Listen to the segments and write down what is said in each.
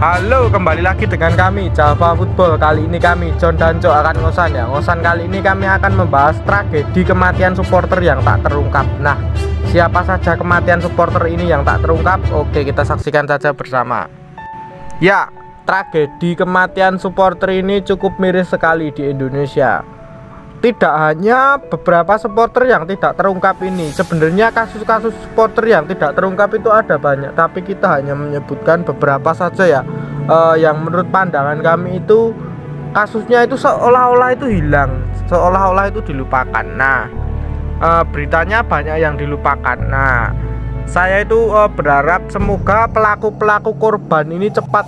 Halo, kembali lagi dengan kami Java Football. Kali ini kami John dan Jo akan ngosan ya. Ngosan kali ini kami akan membahas tragedi kematian supporter yang tak terungkap. Nah, siapa saja kematian supporter ini yang tak terungkap? Oke, kita saksikan saja bersama. Ya, tragedi kematian supporter ini cukup miris sekali di Indonesia. Tidak hanya beberapa supporter yang tidak terungkap ini, sebenarnya kasus-kasus supporter yang tidak terungkap itu ada banyak, tapi kita hanya menyebutkan beberapa saja ya, yang menurut pandangan kami itu kasusnya itu seolah-olah itu hilang, seolah-olah itu dilupakan. Nah, beritanya banyak yang dilupakan. Nah, saya itu berharap semoga pelaku-pelaku korban ini cepat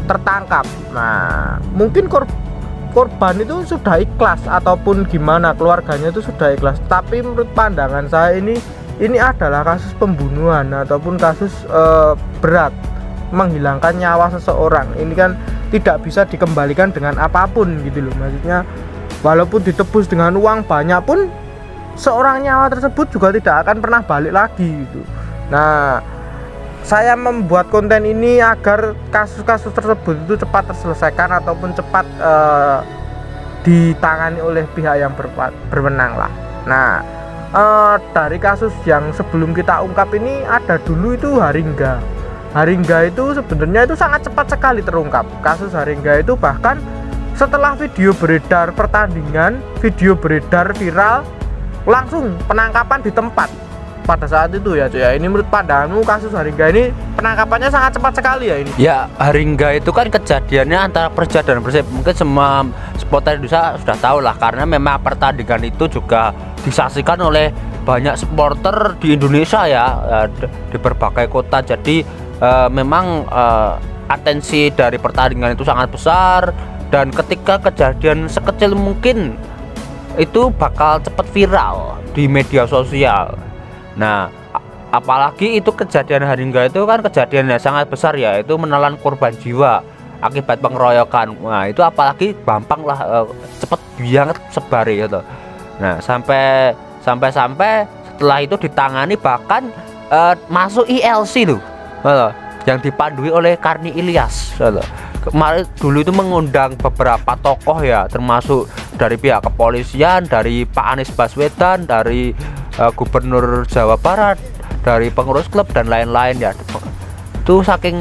tertangkap. Nah, mungkin korban itu sudah ikhlas ataupun gimana, keluarganya itu sudah ikhlas, tapi menurut pandangan saya ini adalah kasus pembunuhan ataupun kasus berat, menghilangkan nyawa seseorang. Ini kan tidak bisa dikembalikan dengan apapun gitu loh, maksudnya walaupun ditebus dengan uang banyak pun seorang nyawa tersebut juga tidak akan pernah balik lagi gitu. Nah, saya membuat konten ini agar kasus-kasus tersebut itu cepat terselesaikan ataupun cepat ditangani oleh pihak yang berwenang lah. Nah, dari kasus yang sebelum kita ungkap ini ada dulu itu Haringga. Haringga itu sebenarnya itu sangat cepat sekali terungkap. Kasus Haringga itu bahkan setelah video beredar pertandingan, video beredar viral, langsung penangkapan di tempat pada saat itu ya cuy ya. Ini menurut pandanganmu kasus Haringga ini penangkapannya sangat cepat sekali ya ini? Ya, Haringga itu kan kejadiannya antara Persija dan Persib. Mungkin semua supporter Indonesia sudah tahu lah, karena memang pertandingan itu juga disaksikan oleh banyak supporter di Indonesia ya, di berbagai kota. Jadi memang atensi dari pertandingan itu sangat besar, dan ketika kejadian sekecil mungkin itu bakal cepat viral di media sosial. Nah, apalagi itu kejadian Haringga itu kan kejadian yang sangat besar ya, itu menelan korban jiwa akibat pengeroyokan. Nah, itu apalagi gampang lah, cepet banget sebar gitu. Nah, sampai setelah itu ditangani, bahkan masuk ILC loh, yang dipandui oleh Karni Ilyas. Kemarin dulu itu mengundang beberapa tokoh ya, termasuk dari pihak kepolisian, dari Pak Anies Baswedan, dari Gubernur Jawa Barat, dari pengurus klub dan lain-lain ya. Itu saking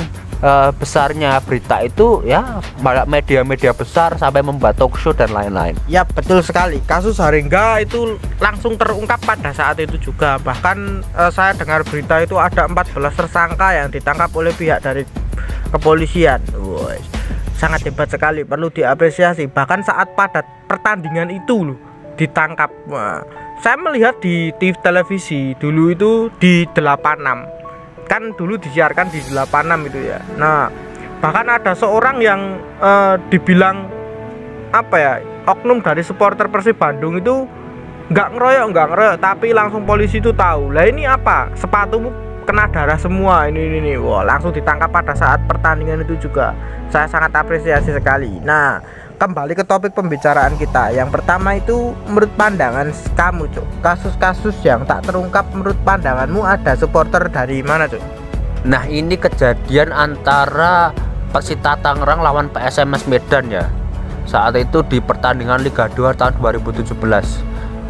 besarnya berita itu ya, media-media besar sampai membuat talk show dan lain-lain. Ya, betul sekali. Kasus Haringga itu langsung terungkap pada saat itu juga. Bahkan saya dengar berita itu ada 14 tersangka yang ditangkap oleh pihak dari kepolisian. Sangat hebat sekali, perlu diapresiasi. Bahkan saat pada pertandingan itu loh ditangkap. Saya melihat di TV televisi dulu itu di 86, kan dulu disiarkan di 86 itu ya. Nah, bahkan ada seorang yang dibilang apa ya, oknum dari supporter Persib Bandung itu nggak ngeroyok, tapi langsung polisi itu tahu. Lah ini apa? Sepatumu kena darah semua ini. Wah, langsung ditangkap pada saat pertandingan itu juga. Saya sangat apresiasi sekali. Nah, kembali ke topik pembicaraan kita. Yang pertama itu menurut pandangan kamu, Cuk, kasus-kasus yang tak terungkap menurut pandanganmu ada supporter dari mana, Cuk? Nah, ini kejadian antara Persita Tangerang lawan PSMS Medan ya. Saat itu di pertandingan Liga 2 tahun 2017.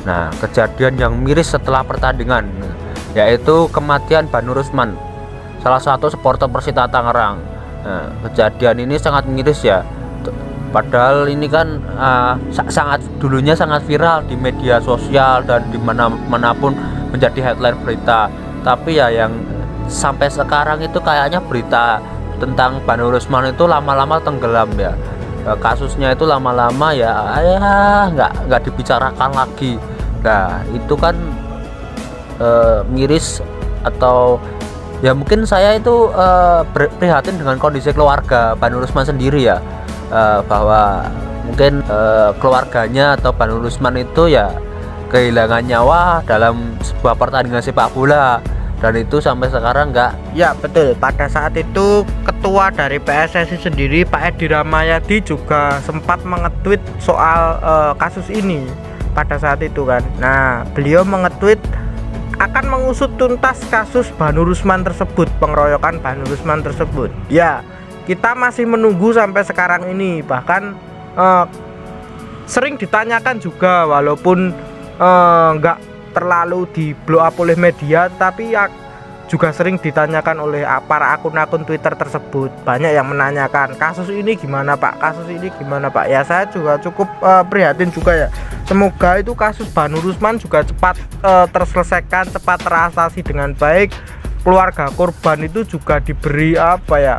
Nah, kejadian yang miris setelah pertandingan yaitu kematian Banu Rusman, salah satu supporter Persita Tangerang. Nah, kejadian ini sangat miris ya. Padahal ini kan dulunya sangat viral di media sosial dan dimanapun menjadi headline berita. Tapi ya yang sampai sekarang itu kayaknya berita tentang Banu Rusman itu lama-lama tenggelam ya. Kasusnya itu lama-lama ya nggak dibicarakan lagi. Nah, itu kan miris, atau ya mungkin saya itu prihatin dengan kondisi keluarga Banu Rusman sendiri ya. Bahwa mungkin keluarganya atau Banu Rusman itu ya kehilangan nyawa dalam sebuah pertandingan sepak bola, dan itu sampai sekarang enggak. Ya betul, pada saat itu ketua dari PSSI sendiri Pak Edi Rahmayadi juga sempat mengetweet soal kasus ini pada saat itu kan. Nah, beliau mengetweet akan mengusut tuntas kasus Banur Rusman tersebut, pengeroyokan Banur Rusman tersebut. Ya, kita masih menunggu sampai sekarang ini, bahkan sering ditanyakan juga, walaupun nggak terlalu di blow up oleh media, tapi ya juga sering ditanyakan oleh para akun-akun Twitter tersebut. Banyak yang menanyakan, kasus ini gimana Pak, kasus ini gimana Pak. Ya saya juga cukup prihatin juga ya. Semoga itu kasus Banur Rusman juga cepat terselesaikan, cepat teratasi dengan baik. Keluarga korban itu juga diberi apa ya,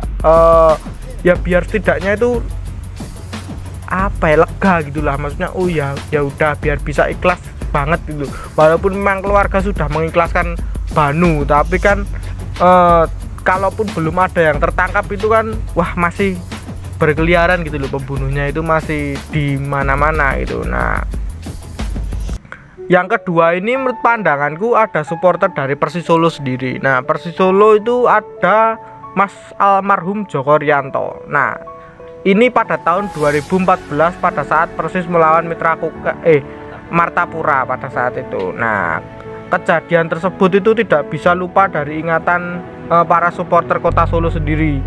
ya biar setidaknya itu apa ya, lega gitulah, maksudnya oh ya udah, biar bisa ikhlas banget gitu. Walaupun memang keluarga sudah mengikhlaskan Banu, tapi kan kalaupun belum ada yang tertangkap itu kan wah masih berkeliaran gitu loh, pembunuhnya itu masih di mana-mana gitu. Nah, yang kedua ini menurut pandanganku ada supporter dari Persis Solo sendiri. Nah, Persis Solo itu ada Mas almarhum Joko Rianto. Nah, ini pada tahun 2014 pada saat Persis melawan Martapura pada saat itu. Nah, kejadian tersebut itu tidak bisa lupa dari ingatan para supporter Kota Solo sendiri.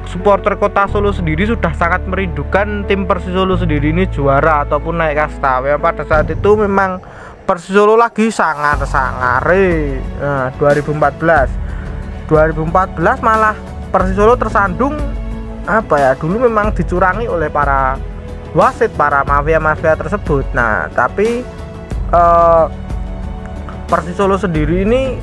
Supporter Kota Solo sendiri sudah sangat merindukan tim Persis Solo sendiri ini juara ataupun naik kasta. Ya, pada saat itu memang Persis Solo lagi sangar-sangare. Nah, 2014 malah Persis Solo tersandung apa ya, dulu memang dicurangi oleh para wasit, para mafia-mafia tersebut. Nah, tapi Persis Solo sendiri ini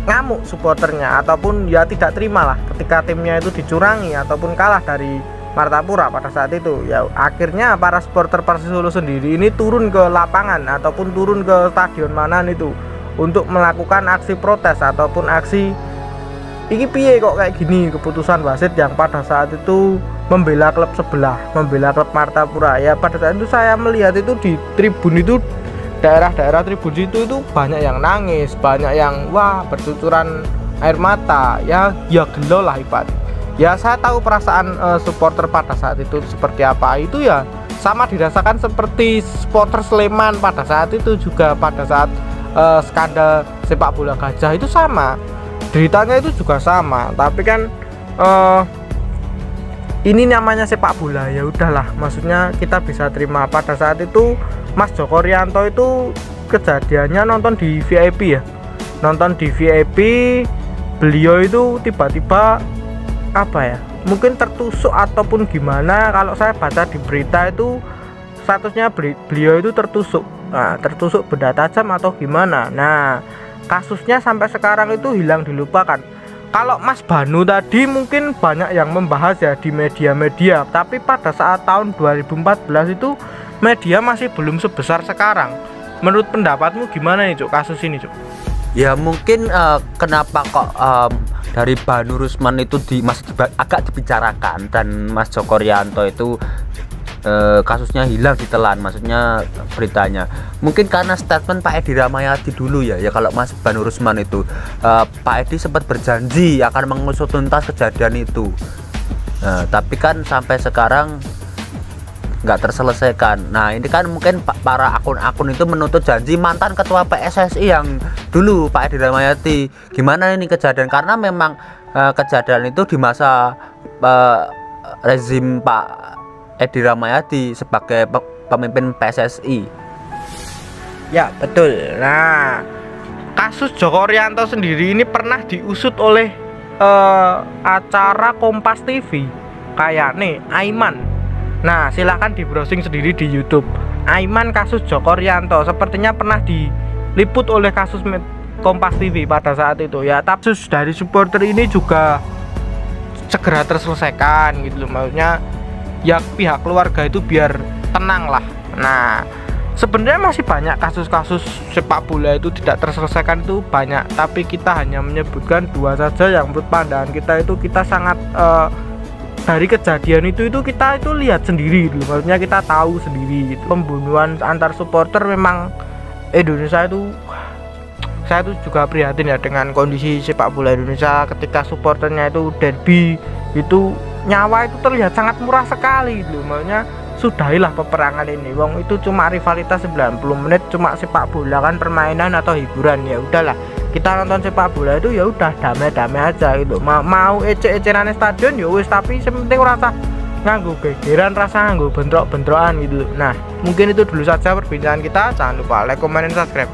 ngamuk supporternya, ataupun ya tidak terima lah ketika timnya itu dicurangi ataupun kalah dari Martapura pada saat itu. Ya akhirnya para supporter Persis Solo sendiri ini turun ke lapangan ataupun turun ke stadion Manan itu untuk melakukan aksi protes ataupun aksi iki piye kok kayak gini keputusan wasit yang pada saat itu membela klub sebelah, membela klub Martapura. Ya pada saat itu saya melihat itu di tribun itu, daerah-daerah tribun itu banyak yang nangis, banyak yang wah bercucuran air mata, ya gelo lah ibarat. Ya saya tahu perasaan supporter pada saat itu seperti apa. Itu ya sama dirasakan seperti supporter Sleman pada saat itu juga, pada saat skandal sepak bola gajah itu sama, deritanya itu juga sama. Tapi kan ini namanya sepak bola, ya udahlah, maksudnya kita bisa terima. Pada saat itu Mas Joko Rianto itu kejadiannya nonton di VIP ya, nonton di VIP. Beliau itu tiba-tiba apa ya, mungkin tertusuk ataupun gimana. Kalau saya baca di berita itu statusnya beliau itu tertusuk. Nah, tertusuk benda tajam atau gimana. Nah, kasusnya sampai sekarang itu hilang dilupakan. Kalau Mas Banu tadi mungkin banyak yang membahas ya di media-media, tapi pada saat tahun 2014 itu media masih belum sebesar sekarang. Menurut pendapatmu gimana nih Cuk, kasus ini Cuk? Ya mungkin kenapa kok dari Banur Rusman itu agak dibicarakan, dan Mas Joko Rianto itu kasusnya hilang ditelan, maksudnya beritanya. Mungkin karena statement Pak Edi Rahmayadi dulu ya kalau Mas Banur Rusman itu Pak Edi sempat berjanji akan mengusut tuntas kejadian itu. Tapi kan sampai sekarang nggak terselesaikan. Nah, ini kan mungkin para akun-akun itu menuntut janji mantan ketua PSSI yang dulu, Pak Edi Rahmayadi. Gimana ini kejadian, karena memang kejadian itu di masa rezim Pak Edi Rahmayadi sebagai pemimpin PSSI. Ya betul. Nah, kasus Joko Rianto sendiri ini pernah diusut oleh acara Kompas TV kayak nih Aiman. Nah, silahkan di browsing sendiri di YouTube. Aiman kasus Joko Rianto sepertinya pernah diliput oleh kasus Kompas TV pada saat itu ya. Tapi kasus dari supporter ini juga segera terselesaikan gitu loh, maksudnya ya pihak keluarga itu biar tenang lah. Nah, sebenarnya masih banyak kasus-kasus sepak bola itu tidak terselesaikan itu banyak, tapi kita hanya menyebutkan dua saja yang menurut pandangan kita itu kita sangat dari kejadian itu kita itu lihat sendiri gitu. Maksudnya kita tahu sendiri gitu. Pembunuhan antar supporter memang Indonesia itu, saya tuh juga prihatin ya dengan kondisi sepak bola Indonesia ketika supporternya itu derby itu, nyawa itu terlihat sangat murah sekali gitu. Maksudnya sudahilah peperangan ini, wong itu cuma rivalitas 90 menit, cuma sepak bola kan permainan atau hiburan, ya udahlah. kita nonton sepak bola itu ya udah damai-damai aja gitu. Mau ece-ecerane stadion ya wis, tapi sementing rasa nganggo gegeran, rasa nganggo bentrok-bentrokan gitu. Nah, mungkin itu dulu saja perbincangan kita. Jangan lupa like, comment, dan subscribe.